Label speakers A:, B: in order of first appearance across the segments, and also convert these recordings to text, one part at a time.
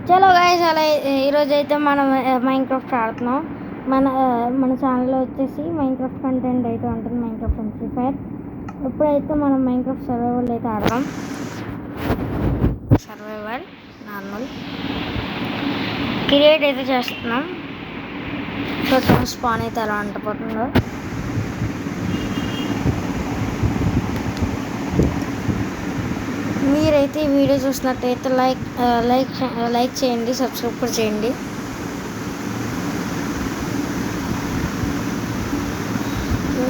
A: చలో గైస్, అలా ఈరోజు అయితే మనం మైన్క్రాఫ్ట్ ఆడుతున్నాం. మన ఛానల్లో వచ్చేసి మైన్క్రాఫ్ట్ కంటెంట్ అయితే ఉంటుంది, మైన్క్రాఫ్ట్ అండ్ ఫ్రీ ఫైర్. ఇప్పుడైతే మనం మైన్క్రాఫ్ట్ సర్వైవల్ అయితే ఆడదాం. సర్వైవల్ నార్మల్ క్రియేట్ అయితే చేస్తున్నాం. చూద్దాం స్పాన్ అయితే ఎలా ఉండిపోతుందో. మీరైతే ఈ వీడియో చూసినట్టయితే లైక్ చేయండి, సబ్స్క్రైబ్ కూడా చేయండి.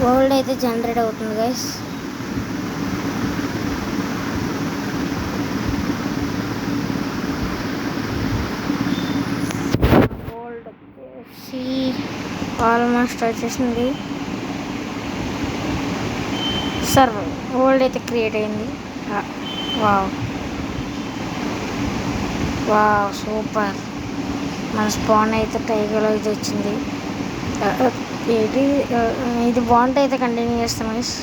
A: వరల్డ్ అయితే జనరేట్ అవుతుంది గైస్. వరల్డ్ వచ్చేసి ఆల్మోస్ట్ వచ్చేసింది. సర్వర్ వరల్డ్ అయితే క్రియేట్ అయింది. Wow wow super. మన స్పాన్ అయితే టైగర్లో అయితే వచ్చింది. ఇది బాగుంటే అయితే కంటిన్యూ చేస్తాను మిస్.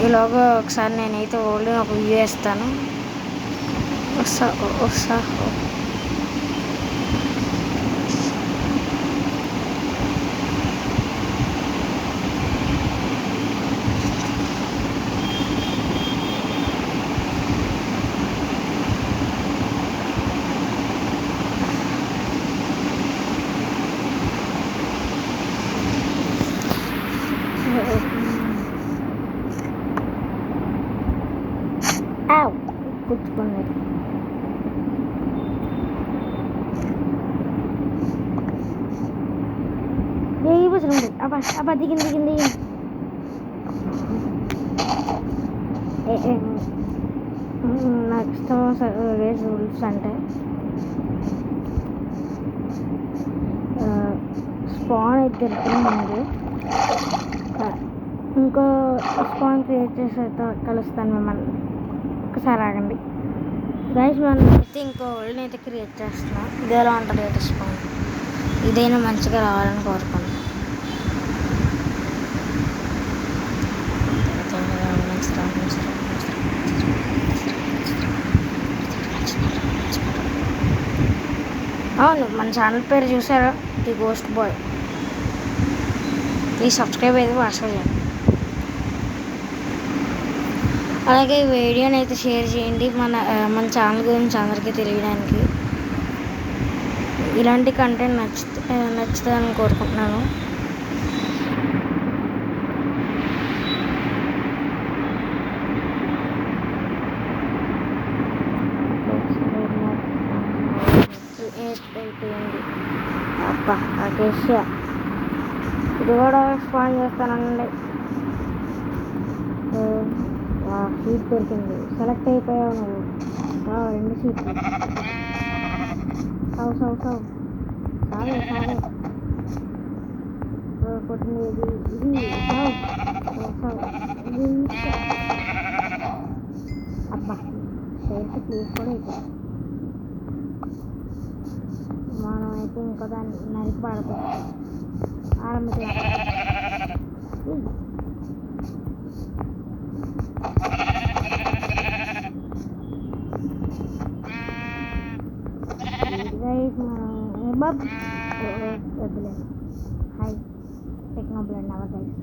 A: ఈలోగా ఒకసారి నేనైతే ఓల్డ్ ఒక వ్యూ వేస్తాను. వస్తా కూర్చుకోండి. ఏ బస్సు అబ్బా దిగింది. నాకు ఇష్టం రూల్స్ అంటే స్పాన్ అయితే దొరుకుతుంది. ఇంకో స్పాన్ క్రియేట్ చేసి అయితే కలుస్తాను మిమ్మల్ని. ఒకసారి ఆగండి గైస్. మనం అయితే ఇంకో వరల్డ్ని అయితే క్రియేట్ చేస్తున్నాం. ఇది ఎలా ఉంటుంది అయితే స్పాన్. ఇదైనా మంచిగా రావాలని కోరుకున్నాను. అవును, మన ఛానల్ పేరు చూసారా, the ghost boy. Please subscribe అయితే మర్చిపోయాను. అలాగే ఈ వీడియోని అయితే షేర్ చేయండి మన ఛానల్ గురించి అందరికీ తెలియడానికి. ఇలాంటి కంటెంట్ నచ్చుతుందని కోరుకుంటున్నాను. అబ్బా అకేషియా ఇది కూడా స్పాన్ చేస్తానండి. సీట్ దొరికింది. సెలెక్ట్ అయిపోయావు నువ్వు. 2 సీట్లు. సావు కొట్టింది ఇది అబ్బా సైడ్కి ప్లేస్ కూడా అయిపోయింది. మనం అయితే ఇంకో దాన్ని నరికి పడతాం. ఆరంభించాలి. వద్దులేదు. Hi Technoblend our guys.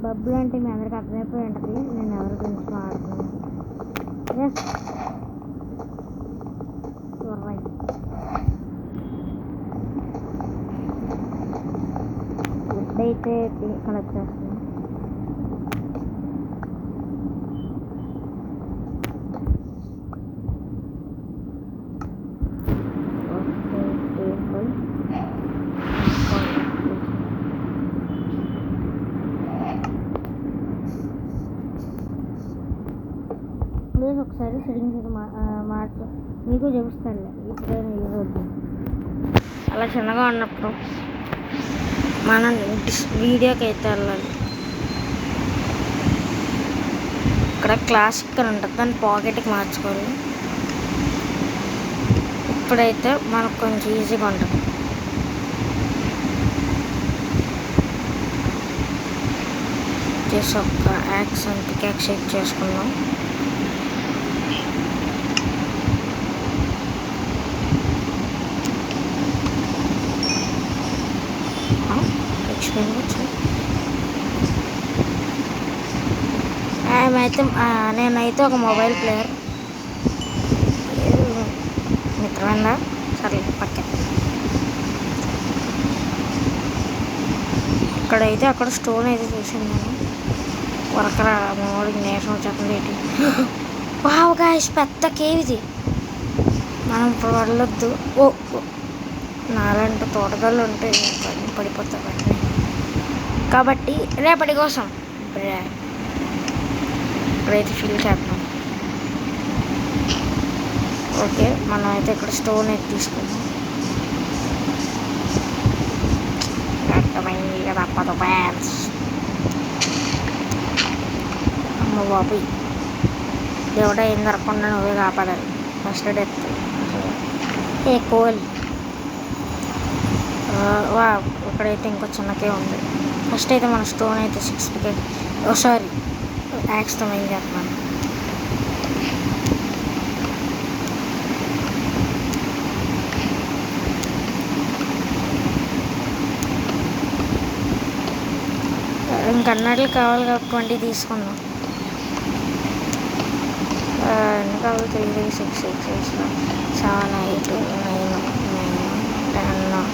A: బబ్బులు అంటే మీ అందరికి అర్థమైపోయి ఉంటుంది నేను ఎవరి గురించి మాట్లాడుతున్నాను. ఫుడ్ అయితే కలెక్ట్ చేస్తున్నాను. ప్లీజ్ ఒకసారి సెట్టింగ్స్ మార్చు, మీకు చూపిస్తాను. ఇప్పుడైనా యూజ్ అవుతుంది. అలా చిన్నగా ఉన్నప్పుడు మనం వీడియోకి అయితే వెళ్ళాలి. ఇక్కడ క్లాసిక్ అని ఉంటుంది, దాన్ని పాకెట్కి మార్చుకోవాలి. ఇప్పుడైతే మనకు కొంచెం ఈజీగా ఉంటుంది. వచ్చేసి ఒక యాక్స్ అండ్ పికాక్స్ షేక్ చేసుకున్నాం. నేనైతే ఒక మొబైల్ ప్లేయర్ మిత్రమైందా సరే పక్కన ఇక్కడైతే అక్కడ స్టోన్ అయితే చూసాను నేను వరకరా మామూలుగా నేషనల్ వచ్చేస్తుంది ఏంటి వావ్ గాయ్స్ పెద్ద కేవ్ ఇది. మనం ఇప్పుడు వెళ్ళొద్దు. ఓ నాలంటే తోటగాళ్ళు ఉంటే పడిపోతాయి కాబట్టి రేపటి కోసం ఇప్పుడైతే ఫిల్ చేద్దాం. ఓకే మనం అయితే ఇక్కడ స్టోన్ అయితే తీసుకుందాం. అర్థమైంది కదా తప్పదు ఫ్యాన్స్. అమ్మ బాబు దేవుడా ఏం జరగకుండా నువ్వే కాపాడాలి. ఫస్ట్ డెత్ ఏ కోల్ వా ఇక్కడైతే ఇంకో చిన్నకే ఉంది. ఫస్ట్ అయితే మన స్టోన్ అయితే 6 పికెట్ సారీ యాక్స్తో ఏం చేస్తున్నాను. ఇంకన్నట్లు కావాలి కాబట్టి 20 తీసుకుందాం. ఎన్ని కావాలి 3 6 6 7 8 9 10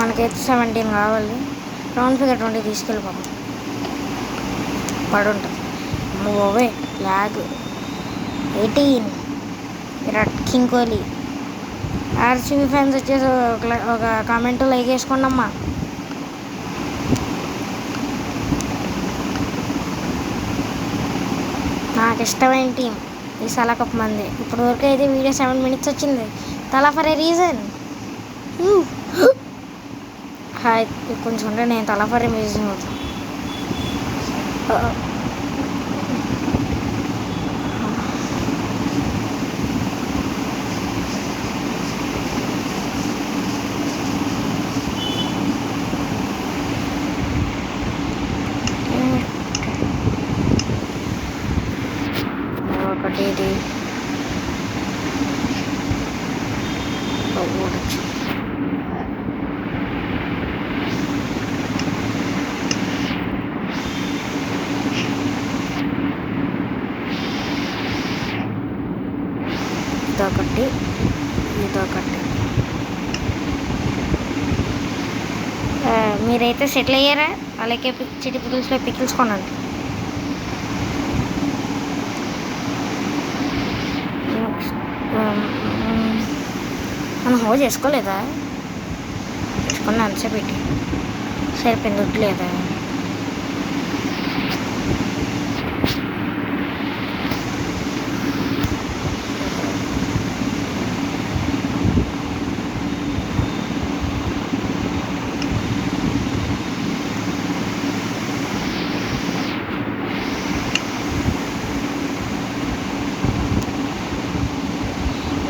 A: మనకైతే 17 కావాలి. రౌండ్ ఫిగర్ 20 తీసుకెళ్ళిపోతాం. పడుంటుంది ఓవే లాగ్ 18 Virat king Kohli. RCB fans వచ్చేసి ఒక కామెంట్ లైక్ వేసుకోండి అమ్మా. నాకు ఇష్టమైన టీం ఈ సలకప్ మంది. ఇప్పుడు వరకు అయితే వీడియో 7 minutes వచ్చింది. తలా ఫర్ ఏ రీజన్. హాయ్ కొంచెం ఉంటే నేను తలా ఫర్ ఏ రీజన్ అవుతాను. ఒకటి ఇది ఇదొకటి ఇదొకటి. మీరైతే సెటిల్ అయ్యారా? అలాగే చిటి పికిల్స్లో పికిల్స్ కొనండి. మనం హో చేసుకోలేదా? చేసుకున్నా అంతసేపు పెట్టి సరిపోయింది వద్దులేదా?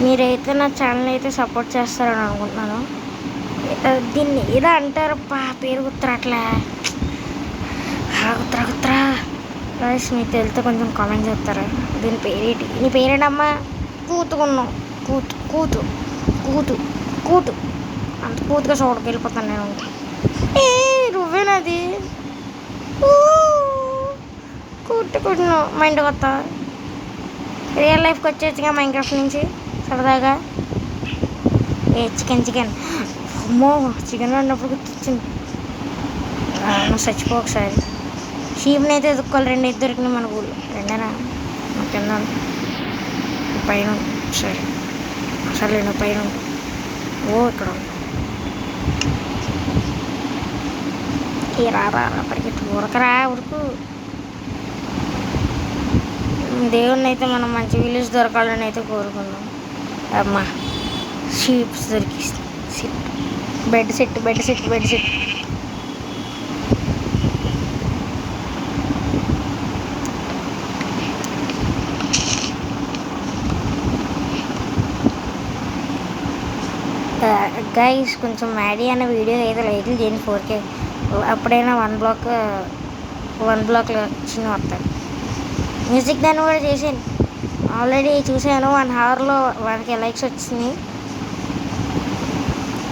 A: మీరైతే నా ఛానల్ అయితే సపోర్ట్ చేస్తారని అనుకుంటున్నాను. దీన్ని ఇలా అంటారు పేరు గుర్తురాట్లే గుర్తురా గైస్ మీకు తెలిస్తే కొంచెం కామెంట్ చేస్తారా? దీని పేరేంటి? నీ పేరేంటమ్మా? కూతుకున్నావు కూతు కూతు కూతు కూతు అంత కూతుగా చూడకి వెళ్ళిపోతాను నేను. నువ్వేనది కూట్టుకుంటున్నావు. మా ఇంటికి వస్తా రియల్ లైఫ్కి వచ్చేసిగా మైన్క్రాఫ్ట్ నుంచి సరదాగా. చికెన్ అమ్మో చికెన్ వండినప్పుడు గుర్తొచ్చింది. నువ్వు చచ్చిపో ఒకసారి. షీప్ని అయితే ఎదుక్కోవాలి. 2 అయితే దొరికినాయి మన ఊళ్ళో. 2 కింద పైన సరే అసలు నేను పైన ఇక్కడ రా పరిగెట్టు ఉరకరా ఉరుకు. దేవుణ్ణి అయితే మనం మంచి విలేజ్ దొరకాలని అయితే కోరుకుందాం. అమ్మా షీప్స్ దొరికి బెడ్ సెట్ గైస్ కొంచెం మ్యాడీ అనే వీడియో అయితే లైక్లు చేయండి 4K. అప్పుడైనా 1 block 1 బ్లాక్లో చిన్న వస్తాయి. మ్యూజిక్ దాన్ని కూడా చేసాను, ఆల్రెడీ చూశాను. 1 అవర్లో 1K లైక్స్ వచ్చినాయి.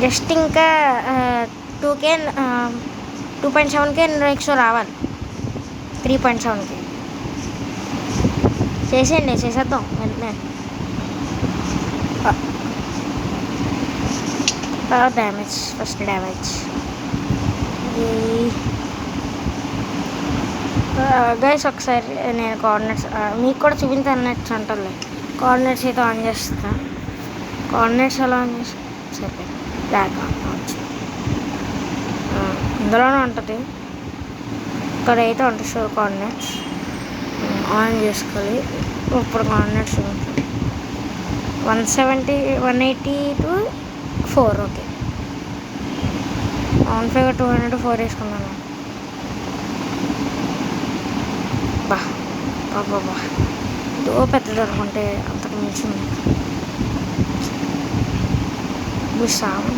A: జస్ట్ ఇంకా 2.7K లైక్స్ రావాలి. 3.7K చేసేయండి, చేసేద్దాం వెంటనే. Damage, first damage. గైస్ ఒకసారి నేను కోఆర్డినేట్స్ మీకు కూడా చూపించాను, నెట్స్ ఉంటుంది. కోఆర్డినేట్స్ అయితే ఆన్ చేస్తా. కోఆర్డినేట్స్ ఎలా ఆన్ చేస్తా? సరే బ్యాక్ వచ్చింది, ఇందులోనే ఉంటుంది. ఇక్కడైతే ఉంటుంది షో కోఆర్డినేట్స్ ఆన్ చేసుకోవాలి. ఇప్పుడు కోఆర్డినేట్స్ 170, 180 to 4. ఓకే, 15 200 4 వేసుకున్నాను. బాబా దో పెద్దది అనుకుంటే అంతకు మించి సాగు.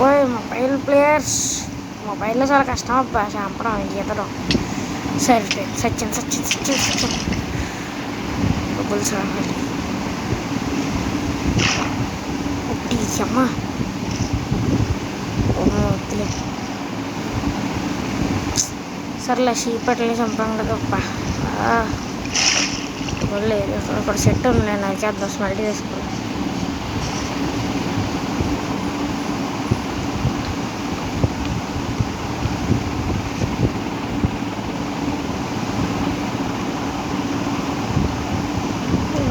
A: ఓయ్ మొబైల్ ప్లేయర్స్, మొబైల్లో చాలా కష్టం అబ్బా చంపడం, ఈతడం. సరే సచిన్ బొబ్బులు సాగాలి. అమ్మా వద్దులే, సర్లే షీపట్లే చంపాం కదా అప్ప. లేదు అక్కడ సెట్ ఉంది, నేను చేద్దాం, స్మెల్ట్ చేసుకోవాలి.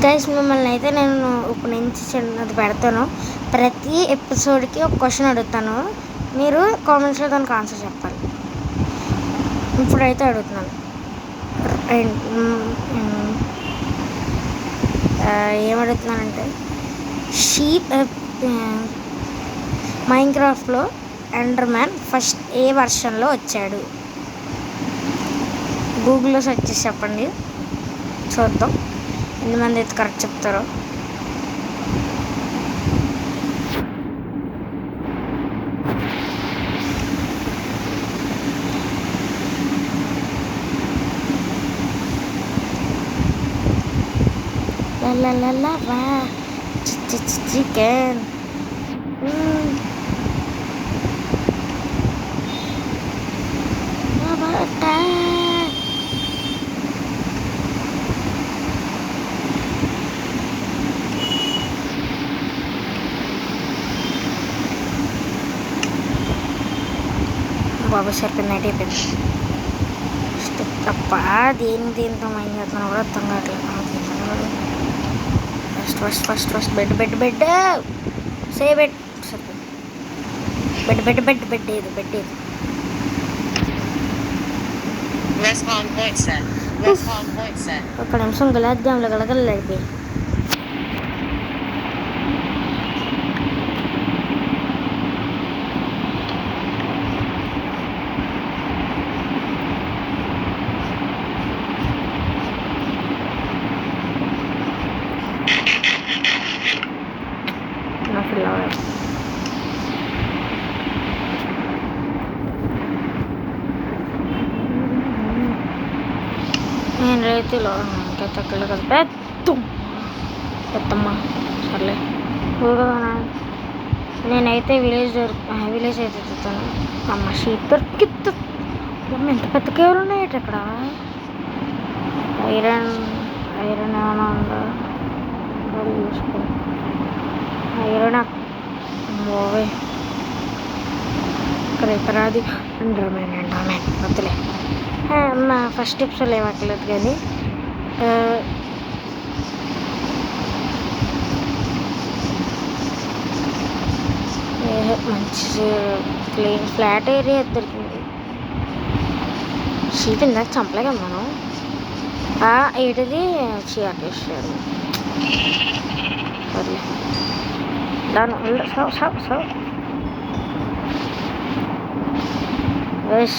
A: గైస్ మిమ్మల్ని అయితే నేను ఇప్పుడు నుంచి చిన్నది పెడతాను. ప్రతి ఎపిసోడ్కి ఒక క్వశ్చన్ అడుగుతాను, మీరు కామెంట్స్లో దానికి ఆన్సర్ చెప్పాలి. ఇప్పుడైతే అడుగుతున్నాను, ఏమడుగుతున్నానంటే మైన్క్రాఫ్ట్లో ఎండర్మ్యాన్ ఫస్ట్ ఏ వర్షన్లో వచ్చాడు? గూగుల్లో సెర్చ్ చేసి చెప్పండి, చూద్దాం ఎంతమంది అయితే కరెక్ట్ చెప్తారో. చికెన్ బాబు సరిపోయింది, నైట్ అయిపోయింది. తప్ప దీంతో మైండ్ చేస్తున్నా కూడా అర్థం కావట్లేదు. ఫస్ట్ బెడ్ సే బెడ్ ఏది ఒక నిమిషం గులాబ్ జాములు గలగలడిపోయి. నేను రైతులో ఇంకా తక్కువ కదా పెద్దమ్మ సర్లే. నేనైతే విలేజ్ అయితే తిరుగుతాను. అమ్మ షీప్ దొరికిద్దు. ఎంత పెద్ద కేవలు ఉన్నాయట ఇక్కడ. ఐరన్ ఏమైనా ఉందా చూసుకో. ఐరన్ మోవే ఇక్కడ అది అండర్మ్యాన్ వద్దులే. మా ఫస్ట్ టిప్స్ లేవట్లేదు కానీ మంచి క్లీన్ ఫ్లాట్ ఏరియా దొరికింది. షీట్ ఇందాక చంపలేక మనం ఏంటిది చీకేసాడు. సర్లే దాని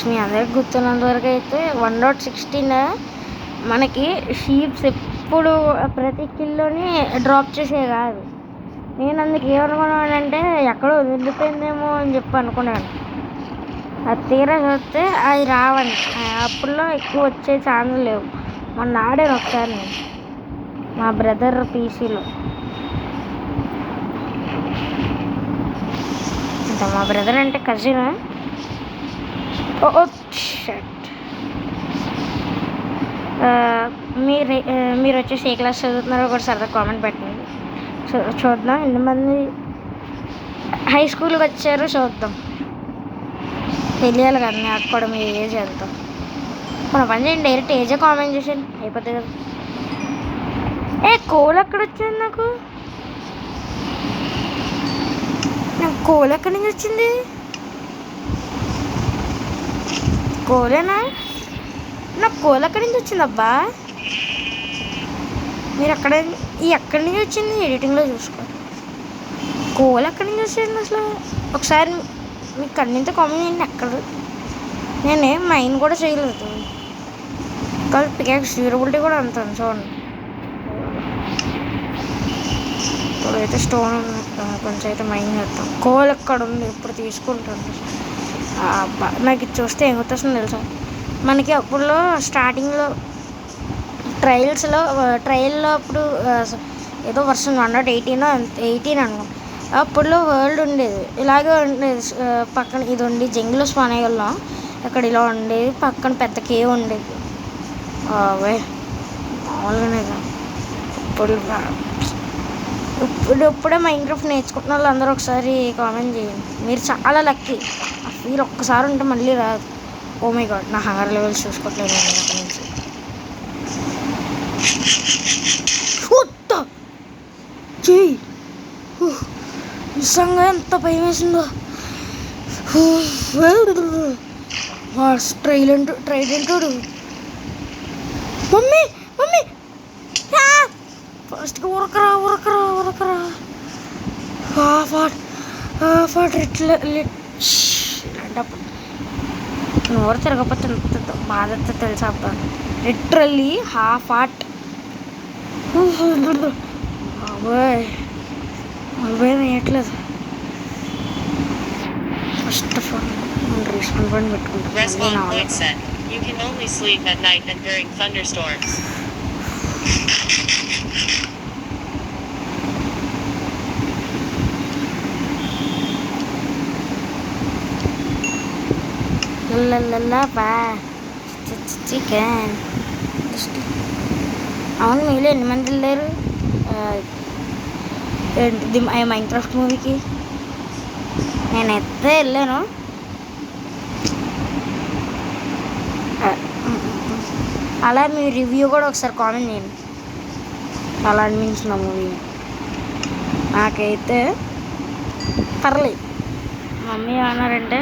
A: మీ అందరికి గుర్తున్నంత వరకు అయితే 1.16 మనకి షీప్స్ ఎప్పుడు ప్రతి కిల్లోని డ్రాప్ చేసే కాదు, నేను అందుకు ఏమనుకున్నానంటే ఎక్కడో వదిలిపోయిందేమో అని చెప్పి అనుకున్నాను. అది తీరా చూస్తే అది రావండి. అప్పుడులో ఎక్కువ వచ్చే ఛాన్స్ లేవు. మొన్న ఆడాను ఒకసారి నేను మా బ్రదర్ పీసీలో. ఇంకా మా బ్రదర్ అంటే కజిన్. మీరు వచ్చేసి ఏ క్లాస్ చదువుతున్నారో కూడా సరదా కామెంట్ పెట్టండి. చూద్దాం ఎంతమంది హై స్కూల్కి వచ్చారో చూద్దాం. తెలియాలి కదా నాకు కూడా మీ ఏజ్ ఎంత. మన పని చేయండి, డైరెక్ట్ ఏజే కామెంట్ చేసేయండి అయిపోతుంది కదా. కోల్ ఎక్కడ వచ్చింది నాకు కోల్ ఎక్కడి నుంచి వచ్చింది? కోలేనా? నాకు కోల్ ఎక్కడి నుంచి వచ్చింది అబ్బా? మీరు ఎక్కడి నుంచి వచ్చింది? ఎడిటింగ్లో చూసుకో. కోల్ ఎక్కడి నుంచి వచ్చింది అసలు? ఒకసారి మీకు కన్నింత కామెంట్ చేయండి. ఎక్కడ నేనేం మైండ్ కూడా చేయలేదు. కానీ పికాక్స్ డ్యూరబిలిటీ కూడా అంత చూడండి. ఇప్పుడైతే స్టోన్ కొంచెం అయితే మైండ్ చేస్తాం. కోల్ ఎక్కడ ఉంది ఇప్పుడు తీసుకుంటాను. నాకు ఇది చూస్తే ఏం గుర్తొస్తుందో తెలుసా? మనకి అప్పుడులో స్టార్టింగ్లో ట్రయల్లో అప్పుడు ఏదో వర్షన్ 1.18 అనుకో. అప్పుడులో వరల్డ్ ఉండేది, ఇలాగే ఉండేది. పక్కన ఇది ఉండి జంగిల్లో స్పాన్ అయ్యేళ్ళం. అక్కడ ఇలా ఉండేది, పక్కన పెద్ద కేవ్ ఉండేది. మామూలుగానే ఇప్పుడే మైన్క్రాఫ్ట్ నేర్చుకుంటున్న వాళ్ళు అందరూ ఒకసారి కామెంట్ చేయండి. మీరు చాలా లక్కీ. ఆ ఫీల్ ఒక్కసారి ఉంటే మళ్ళీ రాదు. ఓ మై గాడ్, నా హంగర్ లెవెల్స్ చూసుకోవట్లేదు నేను అక్కడి నుంచి. నిజంగా ఎంత భయం వేసిందో. ట్రైడెంటోడు మమ్మీ ఫస్ట్గా ఉరకరా ఇలాంటప్పుడు నోరు తిరగకపోతే ఎంత బాధ తెలుసా అబ్బా. Literally half heart. వేయట్లేదు. First of all respawn point పెట్టుకుంటాను.
B: You can only sleep at night and during thunderstorms.
A: Chicken. అవును, మీలో ఎన్ని మంది వెళ్ళారు మైన్క్రాఫ్ట్ మూవీకి? నేనైతే వెళ్ళాను. అలా మీ రివ్యూ కూడా ఒకసారి కామెంట్ చేయండి. అలా అనిపించింది ఆ మూవీ. నాకైతే పర్లేదు. మమ్మీ ఏమన్నారంటే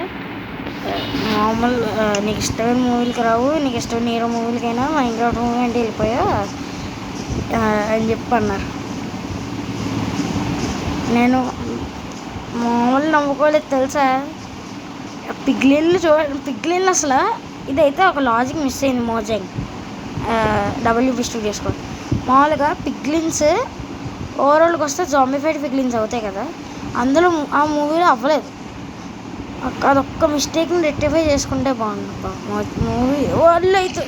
A: మామూలు నీకు ఇష్టమైన మూవీలకి రావు, నీకు ఇష్టమైన హీరో మూవీలకైనా మైన్క్రాఫ్ట్ మూవీ అంటే వెళ్ళిపోయా అని చెప్పి అన్నారు. నేను మామూలు నమ్ముకోలేదు తెలుసా. పిగ్లిన్లు అసలు ఇదైతే ఒక లాజిక్ మిస్ అయింది. మోజాంగ్ WB స్టూడియోస్ కూడా మామూలుగా పిగ్లిన్స్ ఓవరాల్కి వస్తే జాంబిఫైడ్ పిగ్లిన్స్ అవుతాయి కదా, అందులో ఆ మూవీలో అవ్వలేదు. అదొక్క మిస్టేక్ని రెక్టిఫై చేసుకుంటే బాగుంది మూవీ. వాళ్ళు అయితే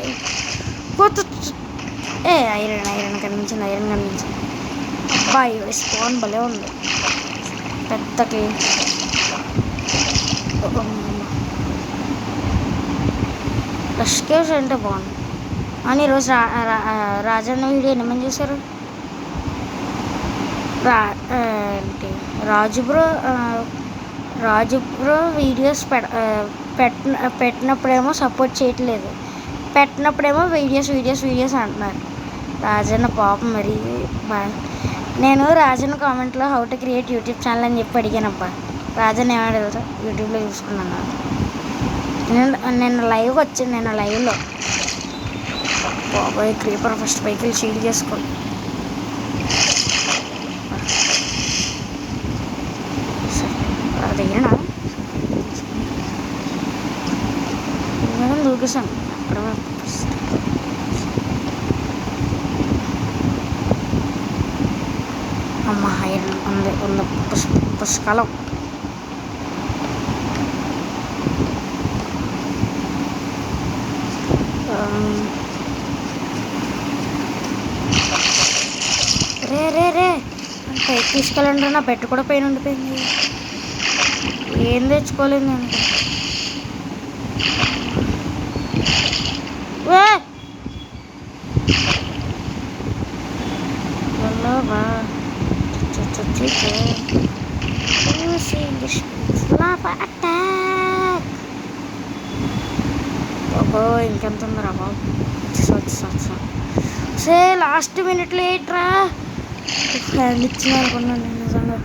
A: ఐరన్ కనిపించింది. అబ్బాయి స్పాన్ భలే ఉంది పెద్దకి. రష్ కేవ్స్ అంటే బాగుంది. అని ఈరోజు రాజన్న వీడియో ఎన్నమని చూసారు? రాజు బ్రో వీడియోస్ పెట్టినప్పుడేమో సపోర్ట్ చేయట్లేదు, పెట్టినప్పుడేమో వీడియోస్ అంటున్నారు. రాజన్న పాపం మరి నేను రాజన్న కామెంట్లో how to create YouTube channel అని చెప్పి అడిగానబ్బా. రాజన్న ఏమన్నా తెలుసా? యూట్యూబ్లో చూసుకున్నాను. నేను లైవ్లో బాబాయ్ క్రీపర్ ఫస్ట్ పైకి షీల్ చేసుకోండి. అదేనా దూకేసాను అక్కడ. అమ్మ ఐరన్ ఉంది ఉంది పుష్కలం. రే రే రే పైకి తీసుకెళ్ళండి. నా పెట్టు కూడా పైన ఉండిపోయింది. ఏం తెచ్చుకోలేదు నేను. ఇంకెంత ఉందిరా బాబు. సే లాస్ట్ మినిట్లో ఏంట్రా హ్యాండ్ ఇచ్చింది అనుకున్నాను నేను. నిజంగా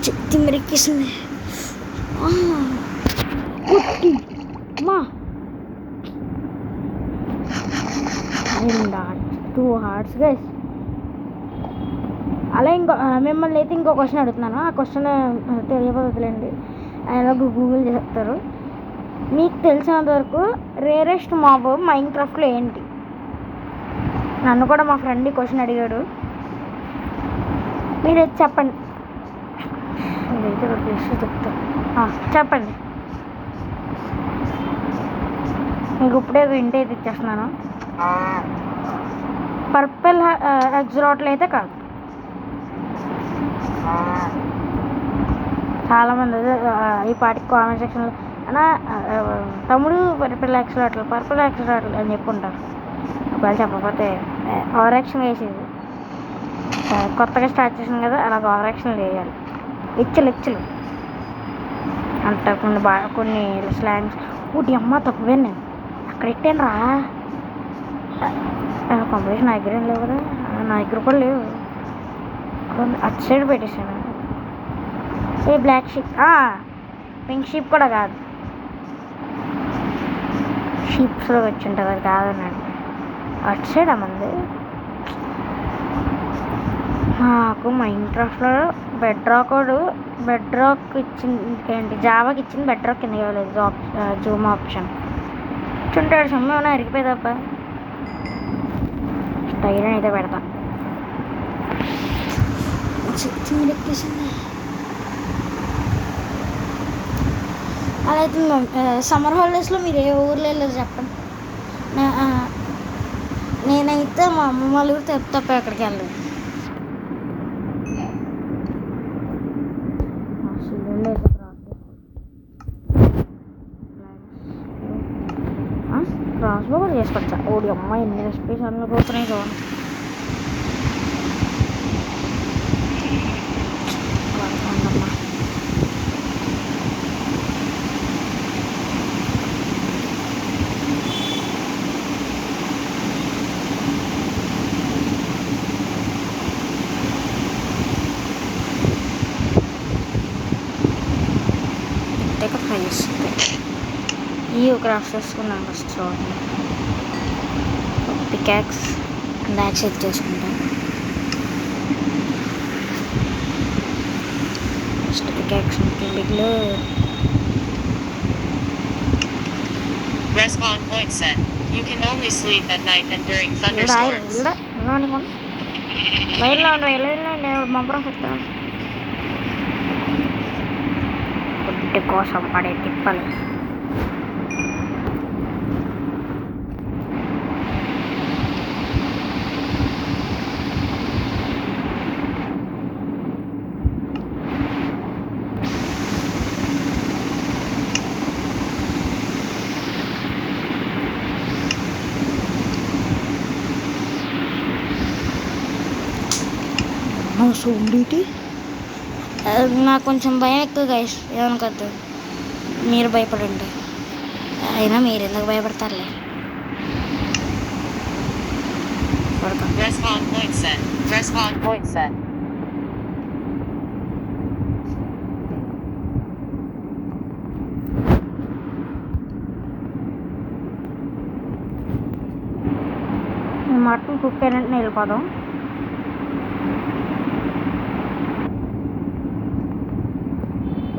A: చెత్తి మెరికేసింది. మా 2 hearts గైస్. అలా మిమ్మల్ని అయితే ఇంకో క్వశ్చన్ అడుగుతున్నాను. ఆ క్వశ్చన్ తెలియబోతులేండి, ఆయన గూగుల్ చెప్తారు. మీకు తెలిసినంత వరకు రేరెస్ట్ మాబ్ మైన్క్రాఫ్ట్లో ఏంటి? నన్ను కూడా మా ఫ్రెండ్ ఈ క్వశ్చన్ అడిగాడు. మీరు చెప్పండి. ఇదైతే చెప్తాను, చెప్పండి. మీకు ఇప్పుడే వింటే అయితే ఇచ్చేస్తున్నాను. పర్పుల్ ఎగ్జాట్లు అయితే కాదు. చాలామంది ఈ పాటికి కామెంట్ సెక్షన్లో అన్నా తమ్ముడు పర్పుల్ ఎగ్జాట్లు అని చెప్పుకుంటారు. ఒకవేళ చెప్పకపోతే ఓవర్ యాక్షన్ వేసేది. కొత్తగా స్టార్ట్ చేసాను కదా, అలా ఓవర్ యాక్షన్ వేయాలి. ఇచ్చులు అంట కొన్ని స్లాంగ్స్. ఒకటి అమ్మ తక్కువే నేను అక్కడ ఇట్టాను రా. కాంపిటీషన్ నా దగ్గర ఏం లేవు కదా, నా దగ్గర కూడా లేవు. అటు సైడ్ పెట్టేశాను. ఏ బ్లాక్ షీప్, పింక్ షీప్ కూడా కాదు, షీప్స్లో వచ్చి ఉంటుంది, అది కాదన్నాడు. అటు సైడ్ అమ్మంది. నాకు మైన్క్రాఫ్ట్లో బెడ్ రాక్ ఇచ్చింది ఏంటి, జావాకి ఇచ్చింది బెడ్ రాక్ కింద ఇవ్వలేదు. జూమ్ ఆప్షన్ చుంటాడు. సొమ్ము ఏమైనా అరిగిపోయేదబ్బా. టైర్ అయితే పెడతా. అలా అయితే సమ్మర్ హాలిడేస్లో మీరు ఏ ఊర్లో వెళ్ళారు చెప్పండి. నేనైతే మా అమ్మ వాళ్ళ ఊరు తప్ప ఎక్కడికి వెళ్ళలేదు. క్రాస్బో కూడా చేసుకోవచ్చా? ఓడి అమ్మాయి ఎన్ని రెసిపీస్ అనుకోతున్నాయి చూడండి. ఈ క్రాఫ్ట్ చేసుకున్నాను ఫస్ట్. చూడండి, పికాక్స్ అండ్ యాక్స్ సెట్ చేసుకుంటాను. ఫస్ట్ పికాక్స్ బిగ్లో
B: Respawn point set. You can only sleep at night and during thunderstorms.
A: వెళ్ళండి మంపరం చెప్తాను. ఫుడ్ కోసం పడే తిప్పలు. నాకు కొంచెం భయం ఎక్కువ గైస్, ఏమనుకోద్దు. మీరు భయపడండి, అయినా మీరు ఎందుకు భయపడతారులే.
B: Respawn point set.
A: Mutton cook అయినట్టు వెళ్ళిపోదాం.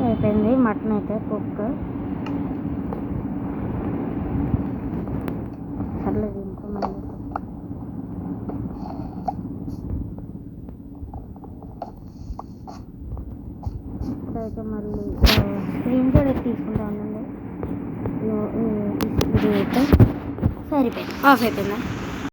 A: అయిపోయింది మటన్ అయితే కుక్. సర్లేదు ఇంకో మంది. ఇది అయితే సరిపోయింది, ఆఫ్ అయిపోయిందా.